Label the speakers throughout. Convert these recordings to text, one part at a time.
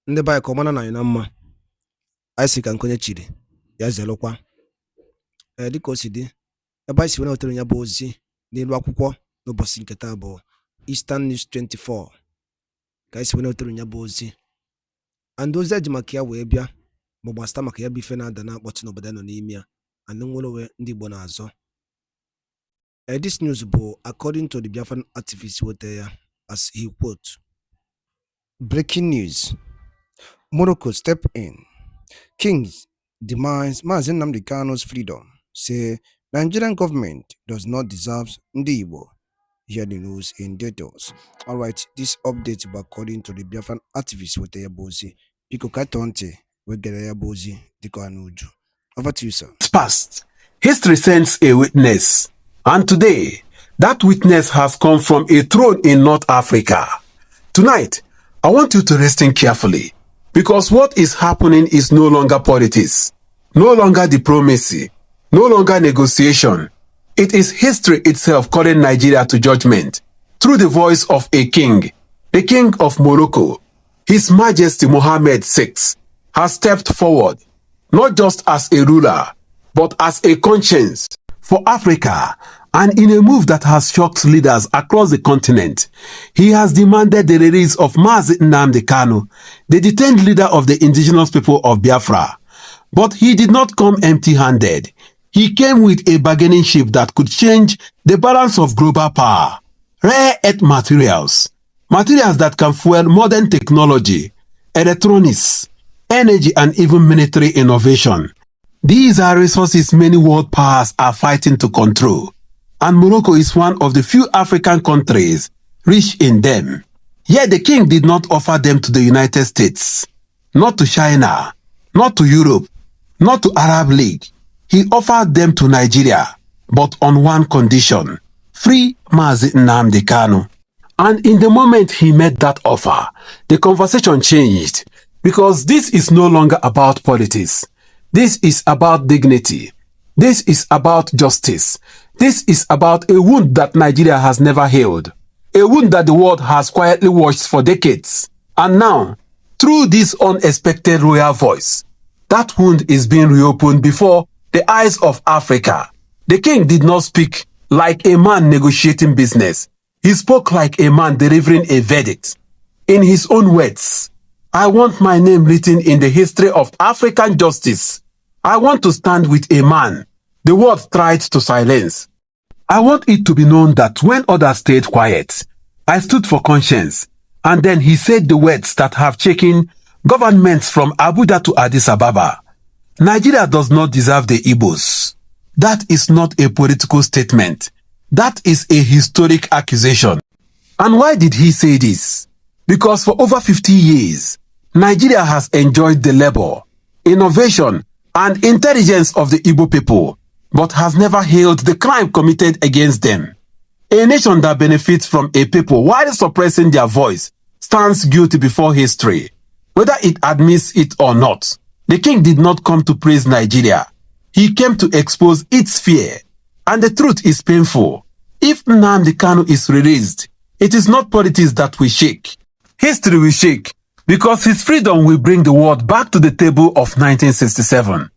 Speaker 1: ndị be anyị ka ọmana na anyị na mma anyị si ka nke onye chiri ya zelụkwa dịka o si dị ebe anyị si were wetara ya bụ ozi n'elu akwụkwọ n'ụbọchị nke taa bụ Eastern News 24 ka anyị si were wetara ya bụ ozi and ozi a ji maka ya wee bịa ma gbasata maka ya bụ ife na-ada na-akpọtụ n'obodo nọ n'ime ya and nwere onwe ndị Igbo na-azọ. This news bụ according to the Biafran activist wetara ya as he quote, breaking news, Morocco step in. Kings demands Mazi Nnamdi Kanu's freedom. Say Nigerian government does not deserve Ndi Igbo. Hear the news in details. Alright, this update is according to the Biafran activist with Yabozi. Piko Katonte, we get Yabozi, Diko Anuju. Over to you, sir.
Speaker 2: Past. History sends a witness. And today, that witness has come from a throne in North Africa. Tonight, I want you to listen carefully, because what is happening is no longer politics, no longer diplomacy, no longer negotiation. It is history itself calling Nigeria to judgment through the voice of a king, the king of Morocco. His Majesty Mohammed VI has stepped forward, not just as a ruler, but as a conscience for Africa. And in a move that has shocked leaders across the continent, he has demanded the release of Mazi Nnamdi Kanu, the detained leader of the indigenous people of Biafra. But he did not come empty-handed. He came with a bargaining chip that could change the balance of global power. Rare earth materials, materials that can fuel modern technology, electronics, energy, and even military innovation. These are resources many world powers are fighting to control. And Morocco is one of the few African countries rich in them. Yet the king did not offer them to the United States, not to China, not to Europe, not to Arab League. He offered them to Nigeria, but on one condition: free Mazi Nnamdi Kanu. And in the moment he made that offer, the conversation changed, because this is no longer about politics. This is about dignity. This is about justice. This is about a wound that Nigeria has never healed. A wound that the world has quietly watched for decades. And now, through this unexpected royal voice, that wound is being reopened before the eyes of Africa. The king did not speak like a man negotiating business. He spoke like a man delivering a verdict. In his own words, I want my name written in the history of African justice. I want to stand with a man the world tried to silence. I want it to be known that when others stayed quiet, I stood for conscience. And then he said the words that have shaken governments from Abuja to Addis Ababa. Nigeria does not deserve the Igbos. That is not a political statement. That is a historic accusation. And why did he say this? Because for over 50 years, Nigeria has enjoyed the labor, innovation, and intelligence of the Igbo people, but has never hailed the crime committed against them. A nation that benefits from a people while suppressing their voice stands guilty before history, whether it admits it or not. The king did not come to praise Nigeria. He came to expose its fear. And the truth is painful. If Nnamdi Kanu is released, it is not politics that will shake. History will shake, because his freedom will bring the world back to the table of 1967.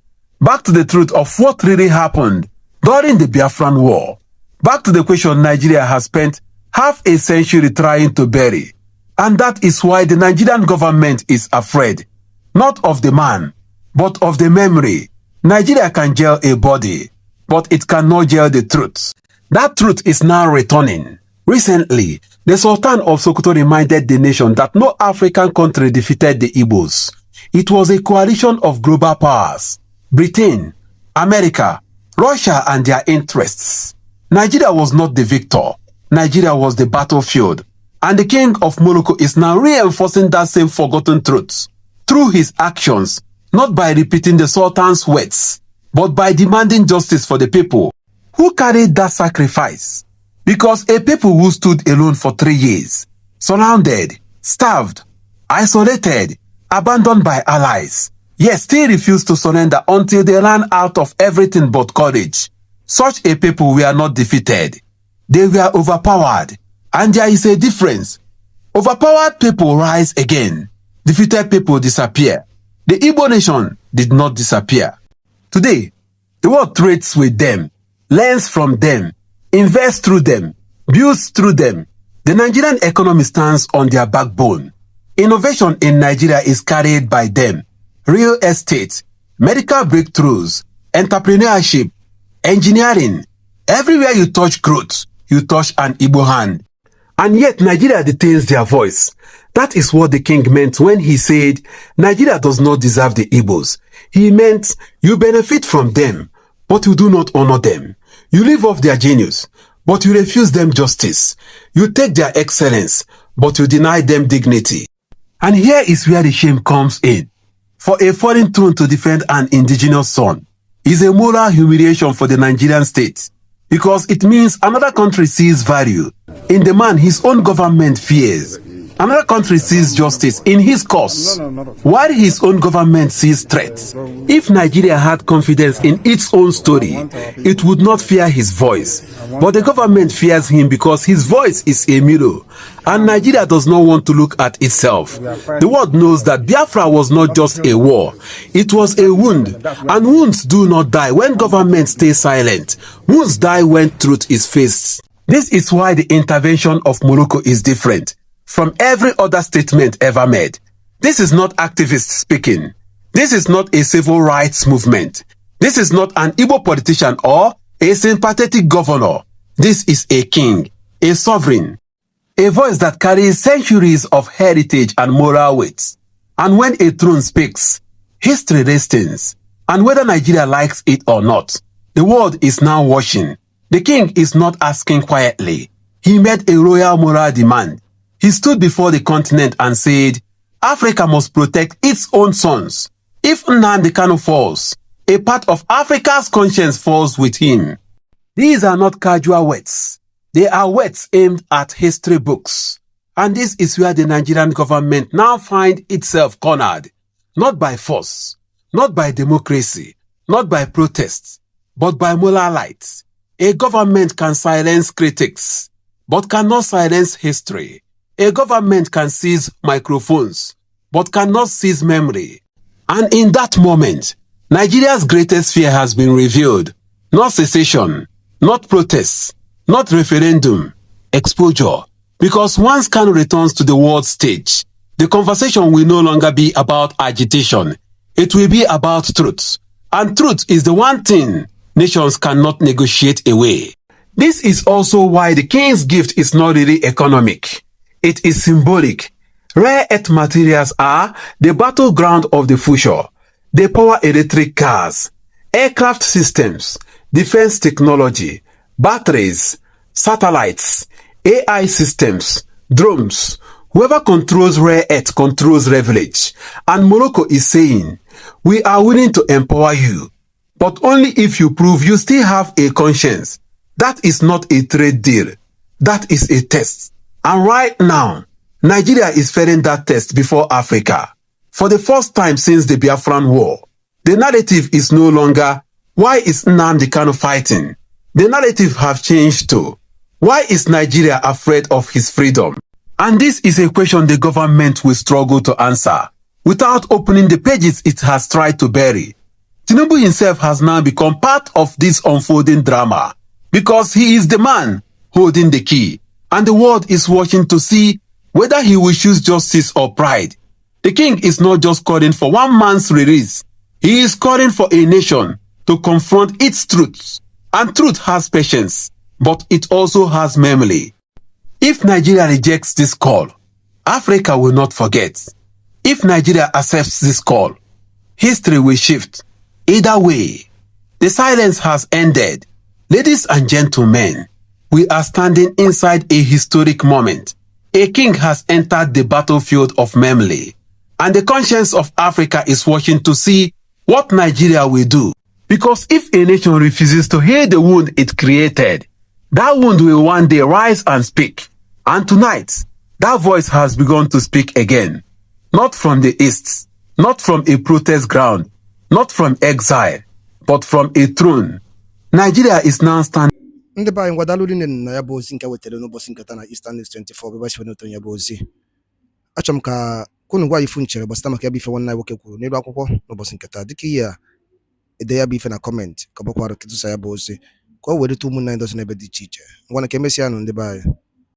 Speaker 2: Back to the truth of what really happened during the Biafran War. Back to the question Nigeria has spent half a century trying to bury. And that is why the Nigerian government is afraid, not of the man, but of the memory. Nigeria can jail a body, but it cannot jail the truth. That truth is now returning. Recently, the Sultan of Sokoto reminded the nation that no African country defeated the Igbos. It was a coalition of global powers. Britain, America, Russia, and their interests. Nigeria was not the victor. Nigeria was the battlefield. And the king of Morocco is now reinforcing that same forgotten truth through his actions, not by repeating the Sultan's words, but by demanding justice for the people who carried that sacrifice. Because a people who stood alone for 3 years, surrounded, starved, isolated, abandoned by allies, yet still refused to surrender until they ran out of everything but courage. Such a people were not defeated. They were overpowered. And there is a difference. Overpowered people rise again. Defeated people disappear. The Igbo nation did not disappear. Today, the world trades with them, learns from them, invests through them, builds through them. The Nigerian economy stands on their backbone. Innovation in Nigeria is carried by them. Real estate, medical breakthroughs, entrepreneurship, engineering. Everywhere you touch growth, you touch an Igbo hand. And yet Nigeria detains their voice. That is what the king meant when he said, Nigeria does not deserve the Igbos. He meant, you benefit from them, but you do not honor them. You live off their genius, but you refuse them justice. You take their excellence, but you deny them dignity. And here is where the shame comes in. For a foreign throne to defend an indigenous son is a moral humiliation for the Nigerian state, because it means another country sees value in the man his own government fears. Another country sees justice in his cause, while his own government sees threats. If Nigeria had confidence in its own story, it would not fear his voice. But the government fears him because his voice is a mirror, and Nigeria does not want to look at itself. The world knows that Biafra was not just a war, it was a wound, and wounds do not die when government stays silent. Wounds die when truth is faced. This is why the intervention of Morocco is different from every other statement ever made. This is not activists speaking. This is not a civil rights movement. This is not an Igbo politician or a sympathetic governor. This is a king, a sovereign, a voice that carries centuries of heritage and moral weight. And when a throne speaks, history listens. And whether Nigeria likes it or not, the world is now watching. The king is not asking quietly. He made a royal moral demand. He stood before the continent and said, Africa must protect its own sons. If Nnamdi Kanu falls, a part of Africa's conscience falls with him. These are not casual words. They are words aimed at history books. And this is where the Nigerian government now finds itself cornered. Not by force, not by democracy, not by protests, but by moral light. A government can silence critics, but cannot silence history. A government can seize microphones, but cannot seize memory. And in that moment, Nigeria's greatest fear has been revealed. Not secession, not protests, not referendum, exposure. Because once Kanu returns to the world stage, the conversation will no longer be about agitation. It will be about truth. And truth is the one thing nations cannot negotiate away. This is also why the king's gift is not really economic. It is symbolic. Rare earth materials are the battleground of the future. They power electric cars, aircraft systems, defense technology, batteries, satellites, AI systems, drones. Whoever controls rare earth controls revelage. And Morocco is saying, we are willing to empower you, but only if you prove you still have a conscience. That is not a trade deal. That is a test. And right now, Nigeria is failing that test before Africa. For the first time since the Biafran War, the narrative is no longer, why is Nnamdi Kanu fighting? The narrative have changed to, why is Nigeria afraid of his freedom? And this is a question the government will struggle to answer without opening the pages it has tried to bury. Tinubu himself has now become part of this unfolding drama because he is the man holding the key. And the world is watching to see whether he will choose justice or pride. The king is not just calling for one man's release. He is calling for a nation to confront its truths. And truth has patience, but it also has memory. If Nigeria rejects this call, Africa will not forget. If Nigeria accepts this call, history will shift. Either way, the silence has ended. Ladies and gentlemen, we are standing inside a historic moment. A king has entered the battlefield of memory, and the conscience of Africa is watching to see what Nigeria will do. Because if a nation refuses to heal the wound it created, that wound will one day rise and speak. And tonight, that voice has begun to speak again. Not from the east, not from a protest ground, not from exile, but from a throne. Nigeria is now standing.
Speaker 1: Ndị be anyị ngwadalụ dị na ya bụ ozi nke wetara n'ụbọchị nketa na Eastern News 24 bụ ebe si wena ya bụ ozi. Achọrọ m ka kunu gwa ifu nchere gbasịta maka ya bụ ife nwanne anyị nwoke kwuru n'elu akwụkwọ n'ụbọchị nke taa dịka ihe a ede ya bụ ife na kọmentị ka ọ bụkwara ketụsa ya bụ ozi ka o were ụmụnne anyị dozi n'ebe dị iche iche ngwana ka emesịa nụ ndị be anyị